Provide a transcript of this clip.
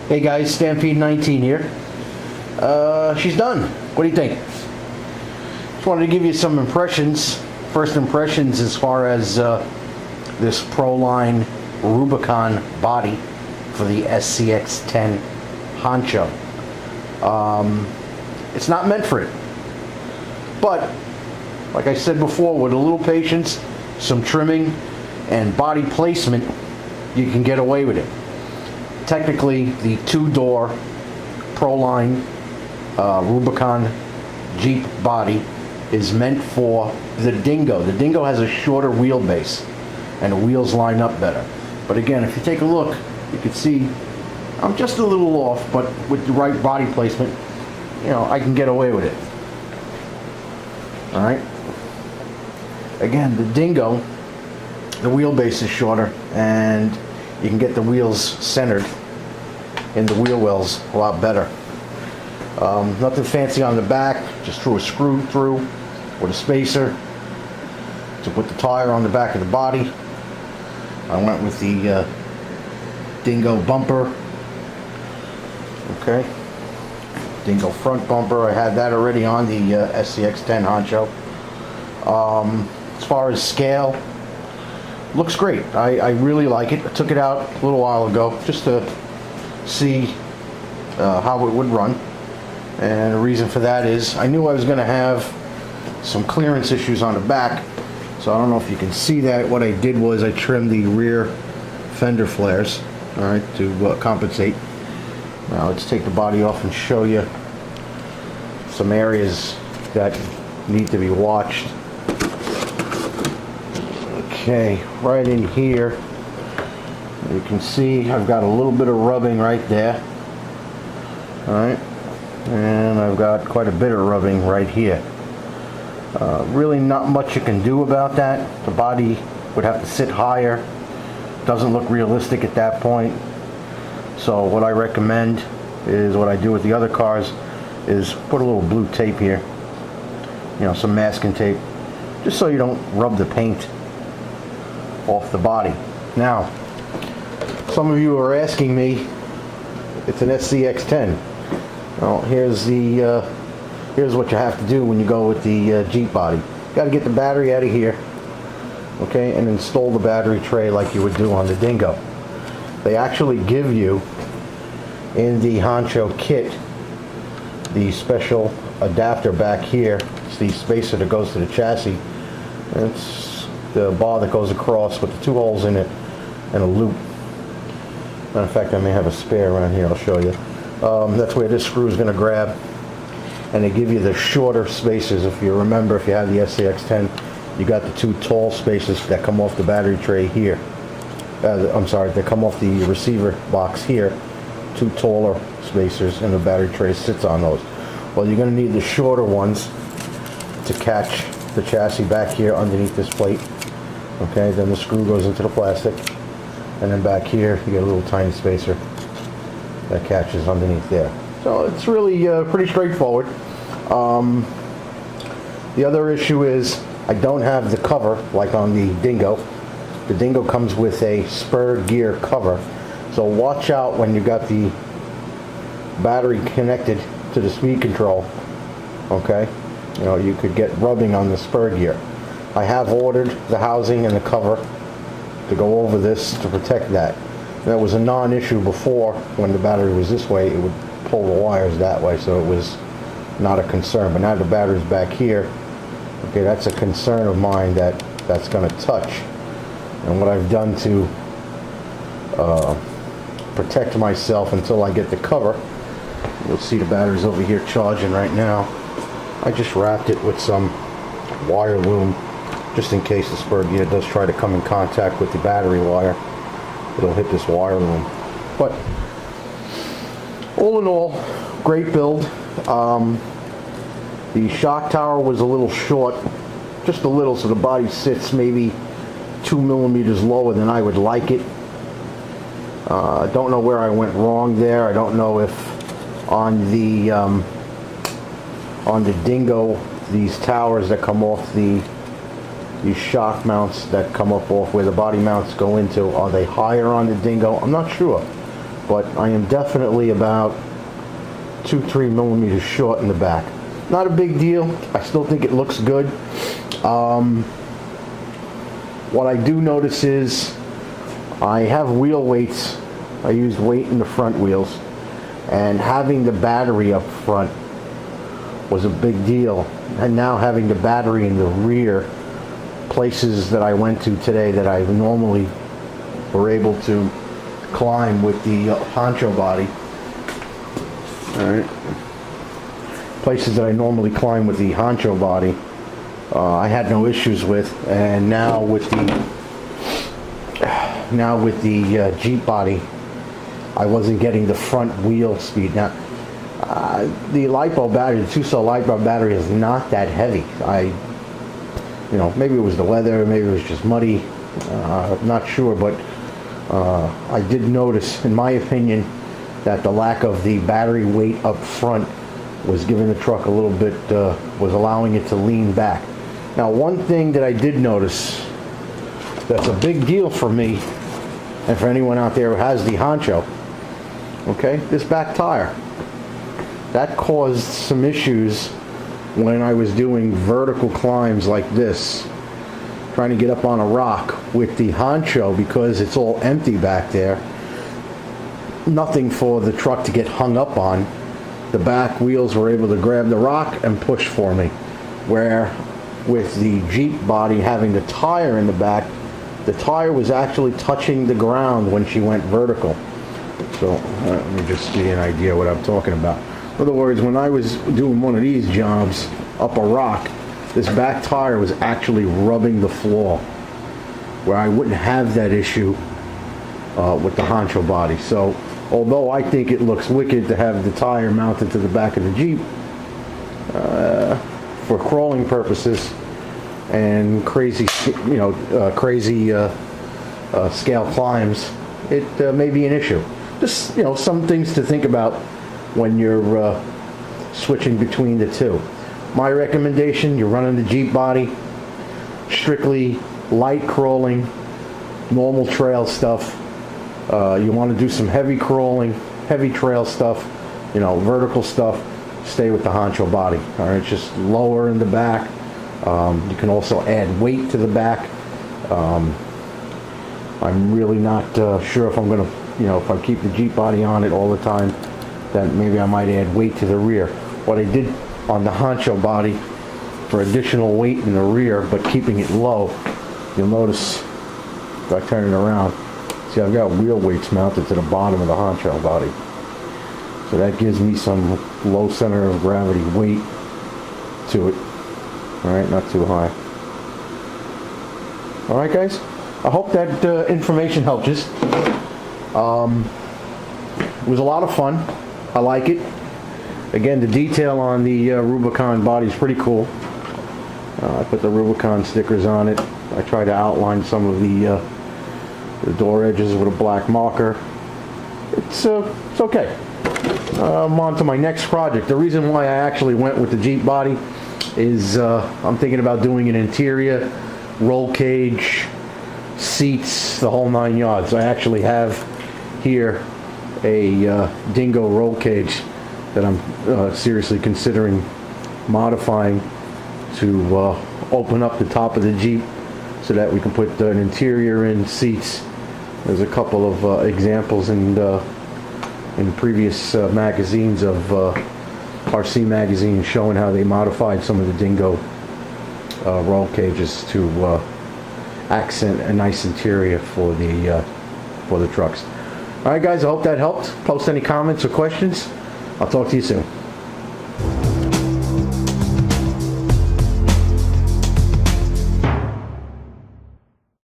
Hey guys, Stampede 19 here. She's done. What do you think? Just wanted to give you some impressions. First impressions as far as this Proline Rubicon body for the SCX10 Honcho. It's not meant for it. But, like I said before, with a little patience, some trimming, and body placement, you can get away with it. Technically, the two-door Proline Rubicon Jeep body is meant for the Dingo. The Dingo has a shorter wheelbase, and the wheels line up better. But again, if you take a look, you can see I'm just a little off, but with the right body placement, you know, I can get away with it. All right. Again, the Dingo, the wheelbase is shorter, and you can get the wheels centered in the wheel wells a lot better. Nothing fancy on the back, just threw a screw through with a spacer to put the tire on the back of the body. I went with the Dingo bumper. Okay. Dingo front bumper, I had that already on the SCX10 Honcho. As far as scale, looks great. I really like it. I took it out a little while ago just to see how it would run. And the reason for that is I knew I was going to have some clearance issues on the back. So I don't know if you can see that. What I did was I trimmed the rear fender flares, all right, to compensate. Now let's take the body off and show you some areas that need to be watched. Okay, right in here, you can see I've got a little bit of rubbing right there. All right, and I've got quite a bit of rubbing right here. Really not much you can do about that. The body would have to sit higher. Doesn't look realistic at that point. So what I recommend is what I do with the other cars is put a little blue tape here. You know, some masking tape, just so you don't rub the paint off the body. Now, some of you are asking me, it's an SCX10. Well, here's what you have to do when you go with the Jeep body. You got to get the battery out of here, okay, and install the battery tray like you would do on the Dingo. They actually give you in the Honcho kit the special adapter back here. It's the spacer that goes to the chassis. It's the bar that goes across with the two holes in it and a loop. Matter of fact, I may have a spare around here. I'll show you. That's where this screw is going to grab. And they give you the shorter spacers. If you remember, if you have the SCX10, you got the two tall spacers that come off the battery tray here. I'm sorry, they come off the receiver box here. Two taller spacers, and the battery tray sits on those. Well, you're going to need the shorter ones to catch the chassis back here underneath this plate. Okay, then the screw goes into the plastic, and then back here you get a little tiny spacer that catches underneath there. So it's really pretty straightforward. The other issue is I don't have the cover like on the Dingo. The Dingo comes with a spur gear cover. So watch out when you got the battery connected to the speed control. Okay? You know, you could get rubbing on the spur gear. I have ordered the housing and the cover to go over this to protect that. That was a non-issue before. When the battery was this way, it would pull the wires that way, so it was not a concern. But now the battery's back here. Okay, that's a concern of mine that's going to touch. And what I've done to protect myself until I get the cover, you'll see the battery's over here charging right now. I just wrapped it with some wire loom just in case the spur gear does try to come in contact with the battery wire. It'll hit this wire loom. But all in all, great build. The shock tower was a little short, just a little, so the body sits maybe 2 millimeters lower than I would like it. I don't know where I went wrong there. I don't know if on the Dingo, these towers that come off these shock mounts that come up off where the body mounts go into, are they higher on the Dingo? I'm not sure. but I am definitely about 2-3 millimeters short in the back. Not a big deal. I still think it looks good. What I do notice is I have wheel weights. I used weight in the front wheels, and having the battery up front was a big deal. And now having the battery in the rear, places that I went to today that I normally were able to climb with the honcho body. All right. Places that I normally climb with the honcho body, I had no issues with, and now with the Jeep body, I wasn't getting the front wheel speed. Now, the LiPo battery, the 2-cell LiPo battery, is not that heavy. Maybe it was the weather, maybe it was just muddy. I'm not sure, but I did notice, in my opinion, that the lack of the battery weight up front was giving the truck a little bit, was allowing it to lean back. Now, one thing that I did notice that's a big deal for me, and for anyone out there who has the honcho, okay, this back tire. That caused some issues when I was doing vertical climbs like this, trying to get up on a rock with the honcho, because it's all empty back there. Nothing for the truck to get hung up on. The back wheels were able to grab the rock and push for me. Where with the Jeep body having the tire in the back, the tire was actually touching the ground when she went vertical. So let me just give you an idea what I'm talking about. In other words, when I was doing one of these jobs up a rock, this back tire was actually rubbing the floor, where I wouldn't have that issue with the honcho body. So although I think it looks wicked to have the tire mounted to the back of the Jeep, for crawling purposes and crazy scale climbs, it may be an issue. Just, some things to think about when you're switching between the two. My recommendation, you're running the Jeep body, strictly light crawling, normal trail stuff. You want to do some heavy crawling, heavy trail stuff, vertical stuff, stay with the honcho body. All right, just lower in the back. You can also add weight to the back. I'm really not sure if I'm going to, if I keep the Jeep body on it all the time, then maybe I might add weight to the rear. What I did on the honcho body for additional weight in the rear, but keeping it low, you'll notice if I turn it around, see, I've got wheel weights mounted to the bottom of the honcho body. So that gives me some low center of gravity weight to it. All right, not too high. All right, guys. I hope that information helped you. It was a lot of fun. I like it. Again, the detail on the Rubicon body is pretty cool. I put the Rubicon stickers on it. I try to outline some of the door edges with a black marker. It's okay. I'm on to my next project. The reason why I actually went with the Jeep body is I'm thinking about doing an interior, roll cage, seats, the whole 9 yards. I actually have here a dingo roll cage that I'm seriously considering modifying to open up the top of the Jeep so that we can put an interior in, seats. There's a couple of examples in previous magazines of RC magazines showing how they modified some of the dingo roll cages to accent a nice interior for the trucks. All right, guys, I hope that helped. Post any comments or questions. I'll talk to you soon.